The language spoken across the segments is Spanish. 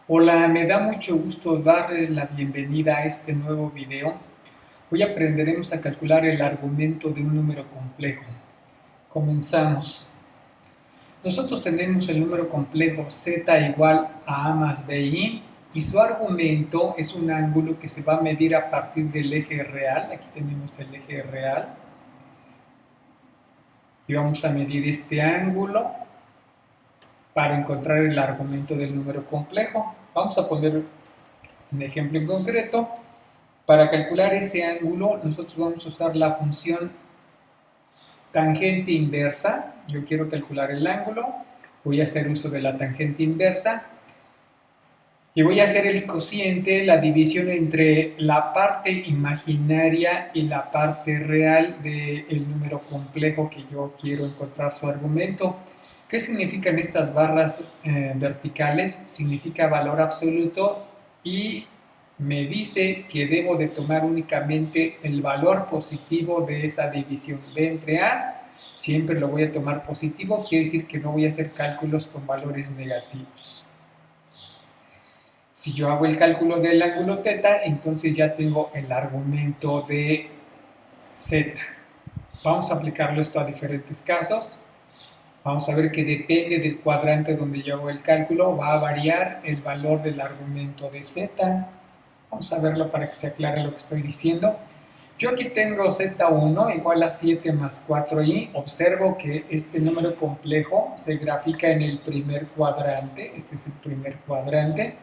Hola, me da mucho gusto darles la bienvenida a este nuevo video. Hoy aprenderemos a calcular el argumento de un número complejo. Comenzamos. Nosotros tenemos el número complejo z igual a más bi y su argumento es un ángulo que se va a medir a partir del eje real. Aquí tenemos el eje real y vamos a medir este ángulo para encontrar el argumento del número complejo. Vamos a poner un ejemplo en concreto. Para calcular ese ángulo, nosotros vamos a usar la función tangente inversa. Yo quiero calcular el ángulo, voy a hacer uso de la tangente inversa y voy a hacer el cociente, la división entre la parte imaginaria y la parte real del número complejo que yo quiero encontrar su argumento. ¿Qué significan estas barras verticales? Significa valor absoluto y me dice que debo de tomar únicamente el valor positivo de esa división. B entre A, siempre lo voy a tomar positivo, quiere decir que no voy a hacer cálculos con valores negativos. Si yo hago el cálculo del ángulo θ, entonces ya tengo el argumento de z. Vamos a aplicarlo esto a diferentes casos. Vamos a ver que depende del cuadrante donde yo hago el cálculo, va a variar el valor del argumento de z. Vamos a verlo para que se aclare lo que estoy diciendo. Yo aquí tengo z1 igual a 7 más 4i. Observo que este número complejo se grafica en el primer cuadrante. Este es el primer cuadrante.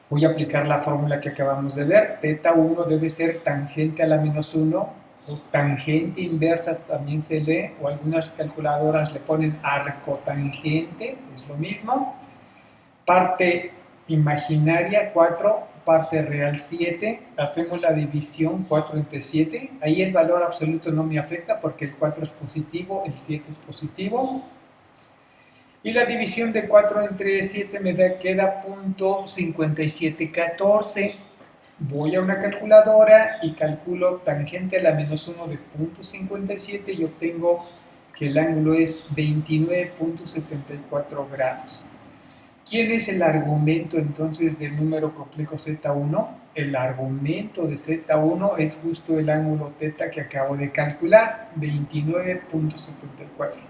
Voy a aplicar la fórmula que acabamos de ver. θ1 debe ser tangente a la menos 1 o tangente inversa también se lee, o algunas calculadoras le ponen arcotangente, es lo mismo. Parte imaginaria 4, parte real 7, hacemos la división 4 entre 7, ahí el valor absoluto no me afecta porque el 4 es positivo, el 7 es positivo, y la división de 4 entre 7 me queda .5714. Voy a una calculadora y calculo tangente a la menos 1 de .57 y obtengo que el ángulo es 29.74 grados. ¿Quién es el argumento entonces del número complejo z1? El argumento de z1 es justo el ángulo θ que acabo de calcular, 29.74.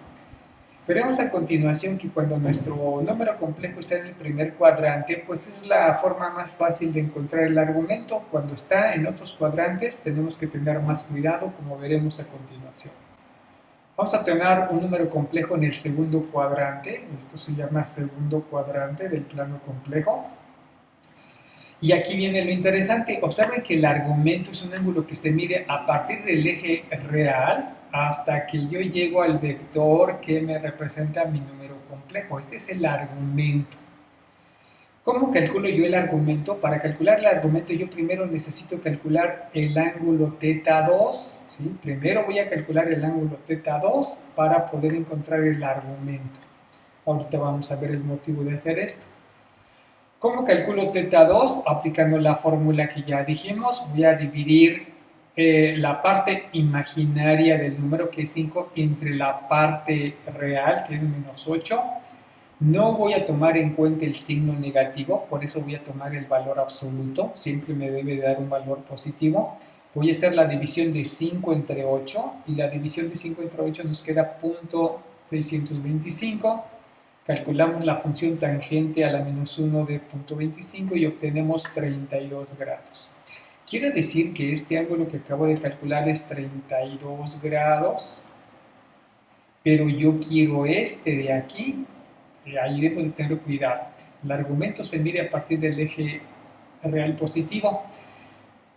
Veremos a continuación que cuando nuestro número complejo está en el primer cuadrante, pues es la forma más fácil de encontrar el argumento. Cuando está en otros cuadrantes tenemos que tener más cuidado, como veremos a continuación. Vamos a tener un número complejo en el segundo cuadrante. Esto se llama segundo cuadrante del plano complejo. Y aquí viene lo interesante. Observen que el argumento es un ángulo que se mide a partir del eje real hasta que yo llego al vector que me representa mi número complejo. Este es el argumento. ¿Cómo calculo yo el argumento? Para calcular el argumento yo primero necesito calcular el ángulo θ2. ¿Sí? Primero voy a calcular el ángulo θ2 para poder encontrar el argumento. Ahorita vamos a ver el motivo de hacer esto. ¿Cómo calculo θ2? Aplicando la fórmula que ya dijimos, voy a dividir la parte imaginaria del número, que es 5, entre la parte real, que es menos 8. No voy a tomar en cuenta el signo negativo, por eso voy a tomar el valor absoluto, siempre me debe dar un valor positivo. Voy a hacer la división de 5 entre 8, y la división de 5 entre 8 nos queda .625. Calculamos la función tangente a la menos 1 de .25 y obtenemos 32 grados. Quiere decir que este ángulo que acabo de calcular es 32 grados, pero yo quiero este de aquí, y ahí debo de tener cuidado. El argumento se mide a partir del eje real positivo.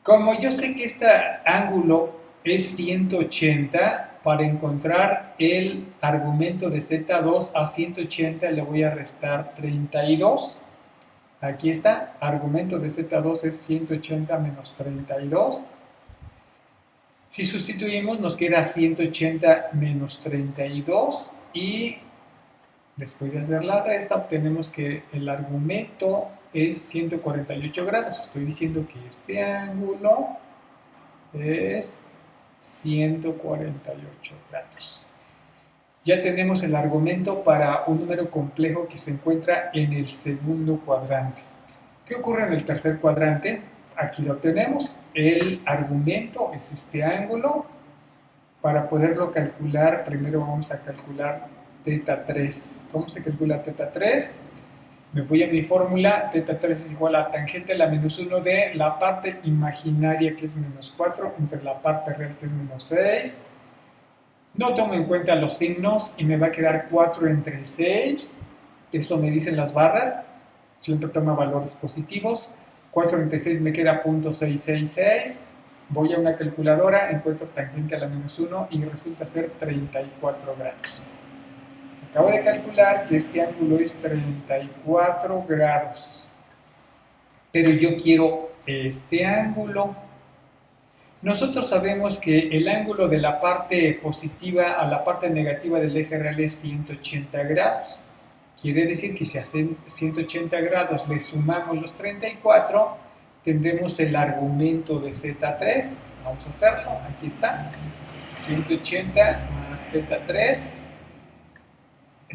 Como yo sé que este ángulo es 180, para encontrar el argumento de z2 a 180 le voy a restar 32. Aquí está, argumento de z2 es 180 menos 32. Si sustituimos nos queda 180 menos 32 y después de hacer la resta obtenemos que el argumento es 148 grados. Estoy diciendo que este ángulo es 148 grados. Ya tenemos el argumento para un número complejo que se encuentra en el segundo cuadrante. ¿Qué ocurre en el tercer cuadrante? Aquí lo tenemos. El argumento es este ángulo. Para poderlo calcular, primero vamos a calcular teta 3. ¿Cómo se calcula teta 3? Me voy a mi fórmula, teta 3 es igual a tangente a la menos 1 de la parte imaginaria, que es menos 4, entre la parte real, que es menos 6. No tomo en cuenta los signos y me va a quedar 4 entre 6. Eso me dicen las barras. Siempre toma valores positivos. 4 entre 6 me queda 0.666. Voy a una calculadora, encuentro tangente a la menos 1 y resulta ser 34 grados. Acabo de calcular que este ángulo es 34 grados. Pero yo quiero este ángulo. Nosotros sabemos que el ángulo de la parte positiva a la parte negativa del eje real es 180 grados. Quiere decir que si hacen 180 grados le sumamos los 34, tendremos el argumento de Z3. Vamos a hacerlo, aquí está. 180 más teta 3.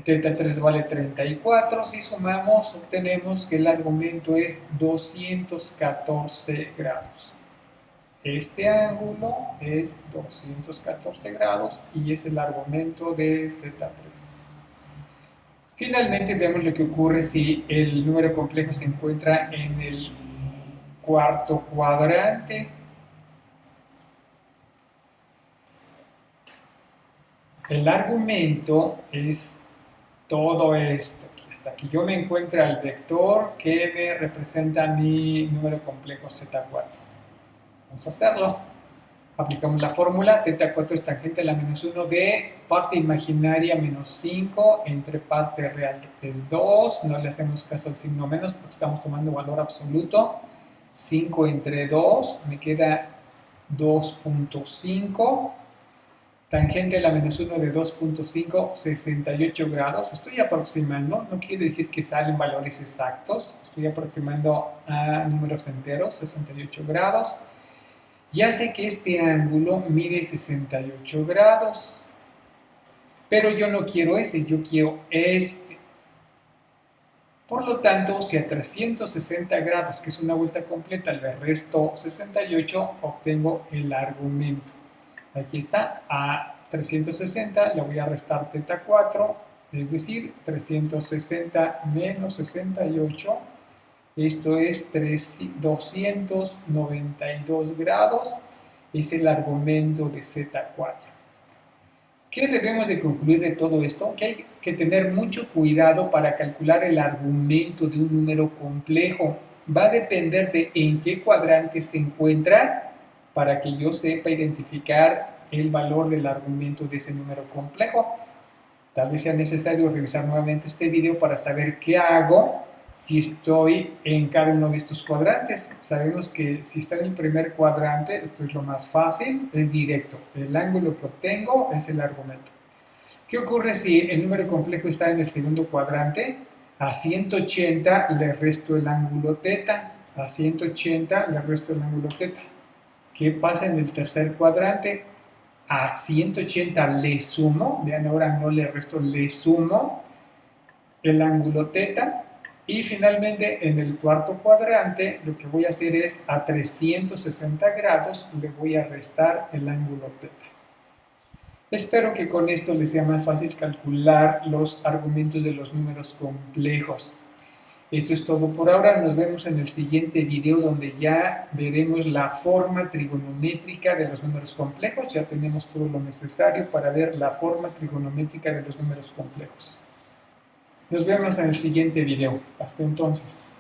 Teta 3 vale 34. Si sumamos, obtenemos que el argumento es 214 grados. Este ángulo es 214 grados y es el argumento de Z3. Finalmente vemos lo que ocurre si el número complejo se encuentra en el cuarto cuadrante. El argumento es todo esto. Hasta que yo me encuentre al vector que me representa mi número complejo Z4. Vamos a hacerlo. Aplicamos la fórmula, teta 4 es tangente a la menos 1 de parte imaginaria menos 5 entre parte real es 2. No le hacemos caso al signo menos porque estamos tomando valor absoluto. 5 entre 2 me queda 2.5. Tangente a la menos 1 de 2.5, 68 grados. Estoy aproximando, no quiere decir que salen valores exactos. Estoy aproximando a números enteros, 68 grados. Ya sé que este ángulo mide 68 grados, pero yo no quiero ese, yo quiero este. Por lo tanto, si a 360 grados, que es una vuelta completa, le resto 68, obtengo el argumento. Aquí está, a 360 le voy a restar teta 4, es decir, 360 menos 68. Esto es 292 grados, es el argumento de Z4. ¿Qué debemos de concluir de todo esto? Que hay que tener mucho cuidado para calcular el argumento de un número complejo. Va a depender de en qué cuadrante se encuentra para que yo sepa identificar el valor del argumento de ese número complejo. Tal vez sea necesario revisar nuevamente este video para saber qué hago si estoy en cada uno de estos cuadrantes. Sabemos que si está en el primer cuadrante, esto es lo más fácil, es directo. El ángulo que obtengo es el argumento. ¿Qué ocurre si el número complejo está en el segundo cuadrante? A 180 le resto el ángulo teta. A 180 le resto el ángulo teta. ¿Qué pasa en el tercer cuadrante? A 180 le sumo, vean ahora no le resto, le sumo el ángulo teta. Y finalmente en el cuarto cuadrante lo que voy a hacer es a 360 grados le voy a restar el ángulo teta. Espero que con esto les sea más fácil calcular los argumentos de los números complejos. Esto es todo por ahora, nos vemos en el siguiente video donde ya veremos la forma trigonométrica de los números complejos. Ya tenemos todo lo necesario para ver la forma trigonométrica de los números complejos. Nos vemos en el siguiente video. Hasta entonces.